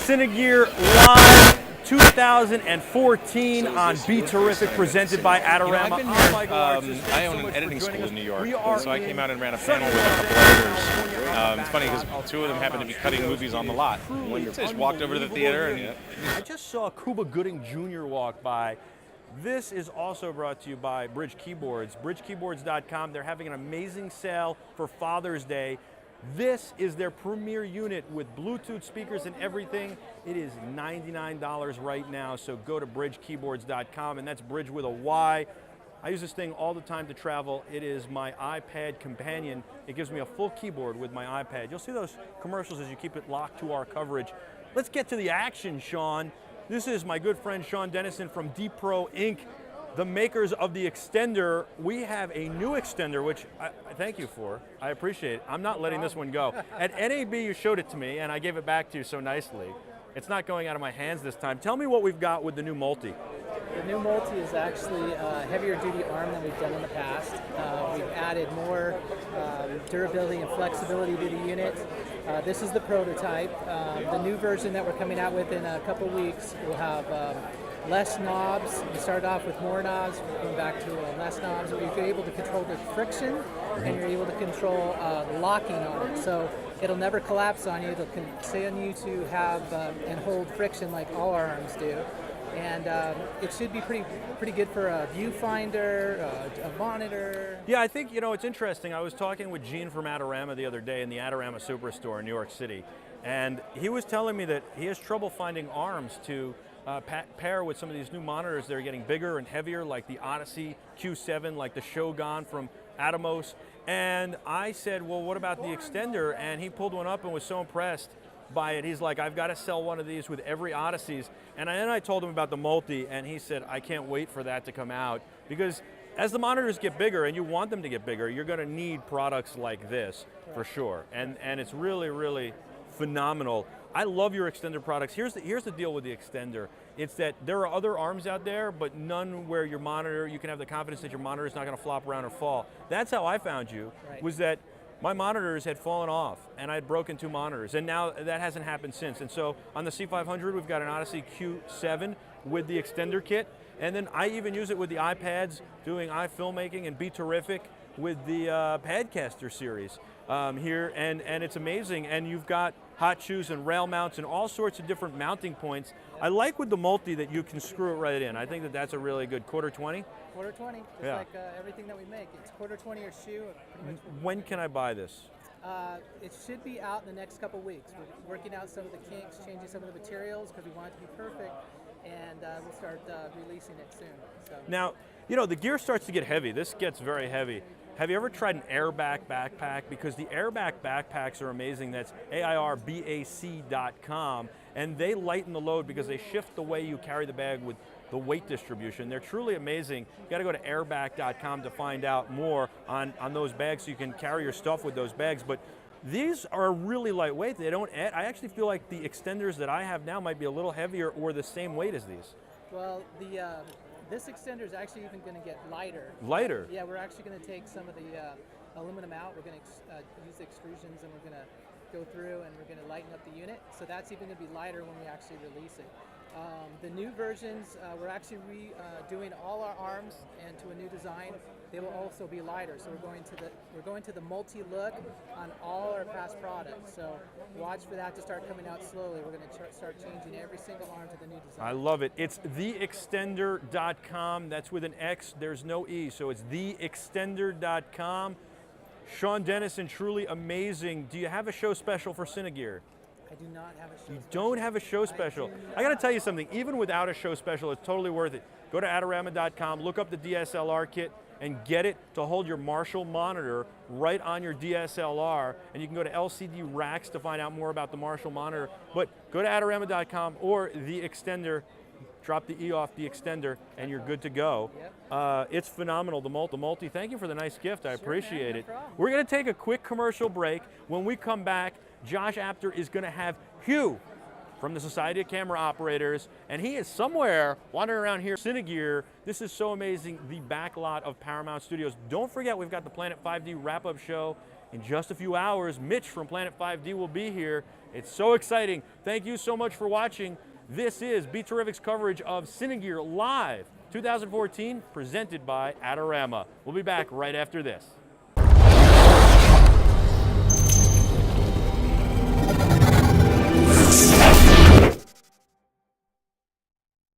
Cinegear Live 2014 on BeTerrific, presented by Adorama. I own an editing school in New York, so I came out and ran a panel with a couple editors. It's funny because two of them happened to be cutting movies on the lot. I just walked over to the theater and... I just saw Cuba Gooding Jr. walk by. This is also brought to you by Bridge Keyboards. BridgeKeyboards.com. They're having an amazing sale for Father's Day. This is their premier unit with Bluetooth speakers and everything. It is $99 right now, so go to BridgeKeyboards.com, and that's Bridge with a Y. I use this thing all the time to travel. It is my iPad companion. It gives me a full keyboard with my iPad. You'll see those commercials as you keep it locked to our coverage. Let's get to the action, Shawn. This is my good friend Shawn Dennison from D-Pro Inc., the makers of the extender. We have a new extender, which I thank you for. I appreciate it. I'm not letting this one go. At NAB, you showed it to me, and I gave it back to you so nicely. It's not going out of my hands this time. Tell me what we've got with the new multi. The new multi is actually a heavier duty arm than we've done in the past. We've added more durability and flexibility to the unit. This is the prototype. The new version that we're coming out with in a couple weeks will have less knobs. We started off with more knobs, we're going back to less knobs. You're able to control the friction, and you're able to control the locking on it. So it'll never collapse on you. It'll continue to have and hold friction like all our arms do. And it should be pretty good for a viewfinder, a monitor. Yeah, I think, it's interesting. I was talking with Gene from Adorama the other day in the Adorama Superstore in New York City, and he was telling me that he has trouble finding arms to pair with some of these new monitors that are getting bigger and heavier, like the Odyssey Q7, like the Shogun from Atomos. And I said, well, what about the extender? And he pulled one up and was so impressed by it. He's like, I've got to sell one of these with every Odysseys. And then I told him about the multi, and he said, I can't wait for that to come out, because as the monitors get bigger, and you want them to get bigger, you're going to need products like this for sure. And it's really, really phenomenal. I love your extender products. Here's the deal with the extender. It's that there are other arms out there, but none where your monitor, you can have the confidence that your monitor is not going to flop around or fall. That's how I found you, was that my monitors had fallen off, and I had broken 2 monitors, and now that hasn't happened since. And so on the C500, we've got an Odyssey Q7 with the extender kit, and then I even use it with the iPads, doing iFilmmaking, and BeTerrific with the Padcaster series here, and it's amazing. And you've got hot shoes and rail mounts and all sorts of different mounting points. I like with the multi that you can screw it right in. I think that that's a really good quarter 20. Quarter 20, just like everything that we make. It's quarter 20 or shoe. When can I buy this? It should be out in the next couple weeks. We're working out some of the kinks, changing some of the materials because we want it to be perfect, and we'll start releasing it soon. So. Now, the gear starts to get heavy. This gets very heavy. Have you ever tried an Airback backpack? Because the Airback backpacks are amazing. That's AIRBAC.com, and they lighten the load because they shift the way you carry the bag with the weight distribution. They're truly amazing. You got to go to Airback.com to find out more on those bags so you can carry your stuff with those bags. But these are really lightweight. They don't add, I actually feel like the extenders that I have now might be a little heavier or the same weight as these. Well, this extender is actually even going to get lighter. Lighter? Yeah, we're actually going to take some of the aluminum out. We're going to use extrusions, and we're going to go through, and we're going to lighten up the unit. So that's even going to be lighter when we actually release it. The new versions, we're actually redoing all our arms and to a new design. They will also be lighter. So we're going to the multi-look on all our past products. So watch for that to start coming out slowly. We're going to start changing every single arm to the new design. I love it. It's theextender.com. That's with an X. There's no E. So it's theextender.com. Shawn Dennison, truly amazing. Do you have a show special for Cinegear? I do not have a show special. You don't have a show special. I got to tell you something. Even without a show special, it's totally worth it. Go to Adorama.com, look up the DSLR kit, and get it to hold your Marshall monitor right on your DSLR. And you can go to LCD Racks to find out more about the Marshall monitor. But go to Adorama.com or the extender. Drop the E off the extender, and you're good to go. Yep. It's phenomenal, the multi. Thank you for the nice gift. I appreciate it. We're going to take a quick commercial break. When we come back, Josh Apter is going to have Hugh from the Society of Camera Operators, and he is somewhere wandering around here. Cinegear, this is so amazing, the back lot of Paramount Studios. Don't forget, we've got the Planet 5D wrap-up show in just a few hours. Mitch from Planet 5D will be here. It's so exciting. Thank you so much for watching. This is BeTerrific's coverage of Cinegear Live 2014, presented by Adorama. We'll be back right after this.